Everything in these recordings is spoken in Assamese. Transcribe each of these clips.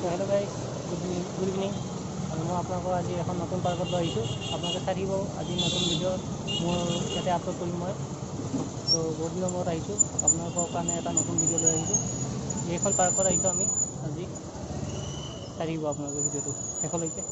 हेलो गाइस गुड इवनिंग मैं आपको आज এখন নতুন পাৰ্কত লৈ আহিছোঁ আপোনালোকে চাই থাকিব আজি নতুন ভিডিঅ' মোৰ ইয়াতে আপলোড কৰিম মই তো বহুত দিনৰ মূৰত আহিছোঁ আপোনালোকৰ কাৰণে এটা নতুন ভিডিঅ' লৈ আহিছোঁ এইখন পাৰ্কত আহিছোঁ আমি আজি চাই থাকিব আপোনালোকে ভিডিঅ'টো শেষলৈকে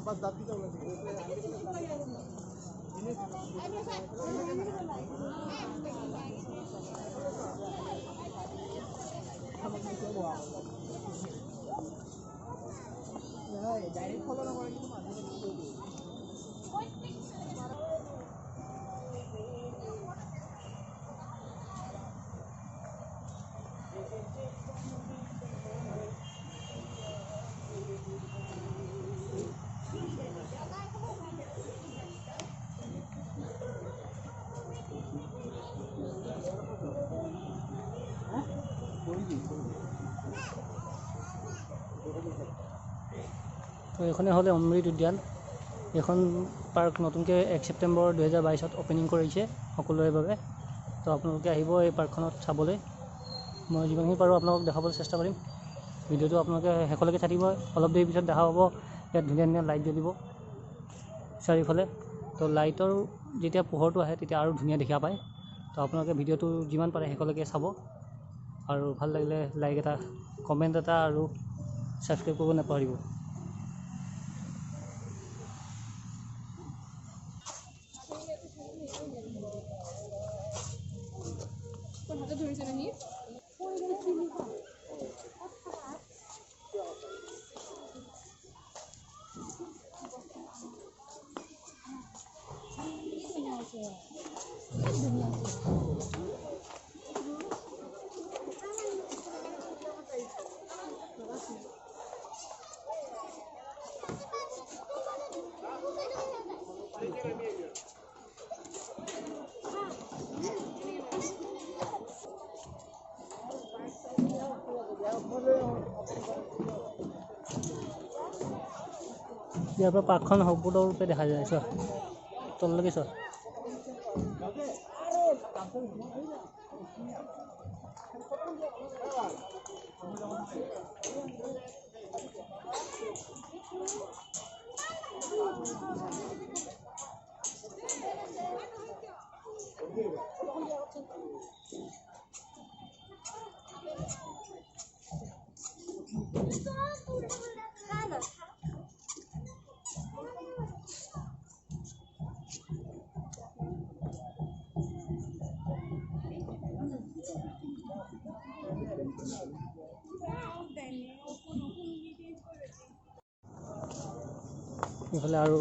बस दादी तो डायरेक्ट फॉलो ना करेंगे তো এইখনে হ'লে অমৃত উদ্যান এখন পাৰ্ক নতুনকৈ 1 ছেপ্টেম্বৰ 2022 অপেনিং কৰিছে সকলোৰে বাবে তো আপোনালোকে আহিব এই পাৰ্কখনত চাবলৈ মই যিমানখিনি পাৰোঁ আপোনালোকক দেখাবলৈ চেষ্টা কৰিম ভিডিঅ'টো আপোনালোকে শেষলৈকে থাকিব অলপ দেৰি পিছত দেখা হ'ব ইয়াত ধুনীয়া ধুনীয়া লাইট জ্বলিব চাৰিওফালে তো লাইটৰ যেতিয়া পোহৰটো আহে তেতিয়া আৰু ধুনীয়া দেখা পায় তো আপোনালোকে ভিডিঅ'টো যিমান পাৰে শেষলৈকে চাব আৰু ভাল লাগিলে লাইক এটা কমেণ্ট এটা আৰু ছাবস্ক্ৰাইব কৰিব নাপাহৰিব ইয়াৰ পৰা পাৰ্কখন সম্পূৰ্ণৰূপে দেখা যায় চোৱা তললৈকে চোৱা এইফালে আৰু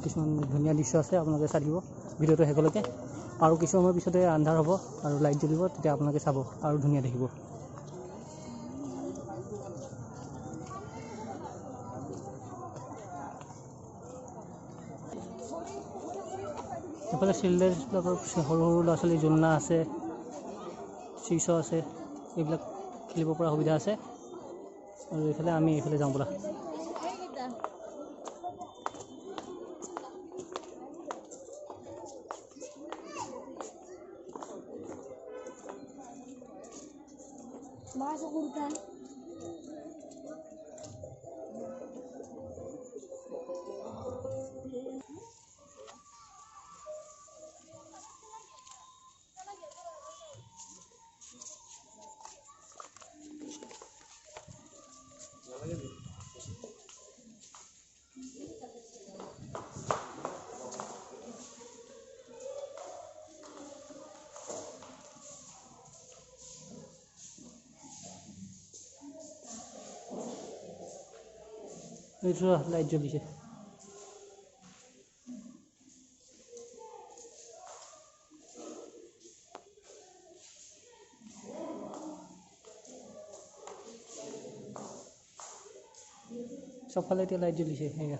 কিছুমান ধুনীয়া দৃশ্য আছে আপোনালোকে চাই দিব ভিডিঅ'টো শেষলৈকে আৰু কিছু সময়ৰ পিছতে আন্ধাৰ হ'ব আৰু লাইট জ্বলিব তেতিয়া আপোনালোকে চাব আৰু ধুনীয়া দেখিব এইফালে চিলড্ৰেনবিলাকৰ সৰু সৰু ল'ৰা ছোৱালী জোলনা আছে চিছ আছে এইবিলাক খেলিব পৰা সুবিধা আছে আৰু এইফালে আমি এইফালে যাওঁ ব'লা Masuk hutan. এইটো লাইট জ্বলিছে চবফালে এতিয়া লাইট জ্বলিছে সেয়া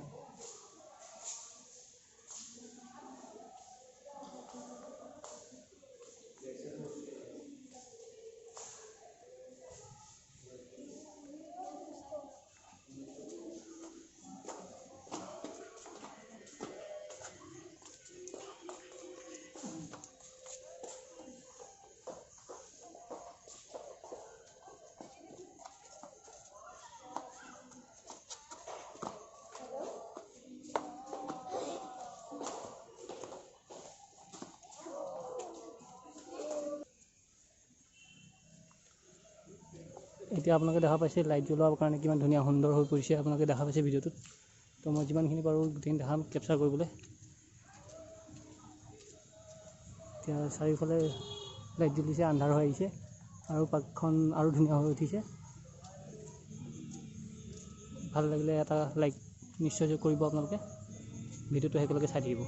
এতিয়া আপোনালোকে দেখা পাইছে লাইট জ্বলোৱাৰ কাৰণে কিমান ধুনীয়া সুন্দৰ হৈ পৰিছে আপোনালোকে দেখা পাইছে ভিডিঅ'টোত তো মই যিমানখিনি পাৰোঁ গোটেইখিনি দেখাম কেপচাৰ কৰিবলৈ এতিয়া চাৰিওফালে লাইট জ্বলিছে আন্ধাৰ হৈ আহিছে আৰু পাৰ্কখন আৰু ধুনীয়া হৈ উঠিছে ভাল লাগিলে এটা লাইক নিশ্চয় কৰিব আপোনালোকে ভিডিঅ'টো শেষলৈকে চাই থাকিব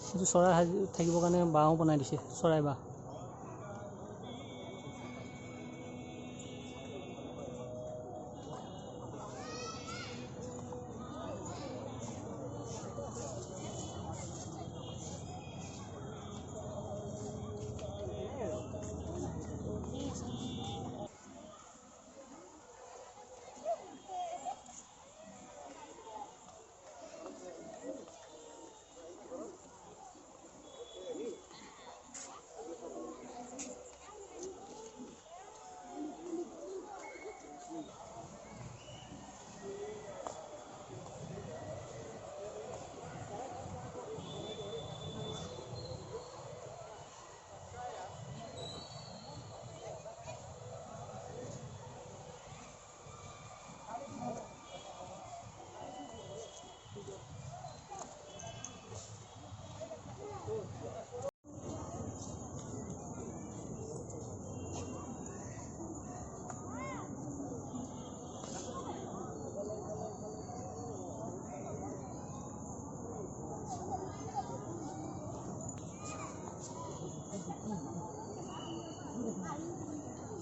এইটো চৰাই থাকিবৰ কাৰণে বাঁহো বনাই দিছে চৰাই বাঁহ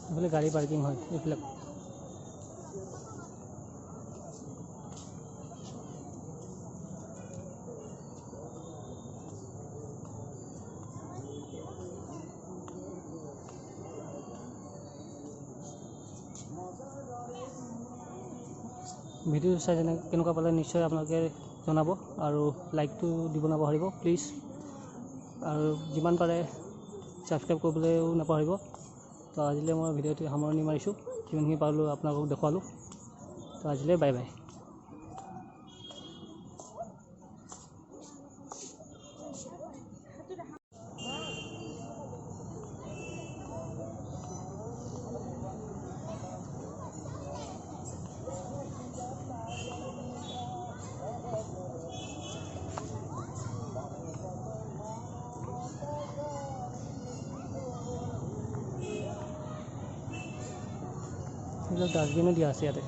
এইফালে গাড়ী পাৰ্কিং হয় এইবিলাক ভিডিঅ' চাই কেনেকুৱা পালে নিশ্চয় আপোনালোকে জনাব আৰু লাইকটো দিব নাপাহৰিব প্লিজ আৰু যিমান পাৰে ছাবস্ক্ৰাইব কৰিবলৈও নাপাহৰিব তো আজিলৈ মই ভিডিঅ'টো সামৰণি মাৰিছোঁ যিমানখিনি পাৰিলোঁ আপোনালোকক দেখুৱালোঁ তো আজিলৈ বাই বাই এইবিলাক ডাষ্টবিনো দিয়া আছে ইয়াতে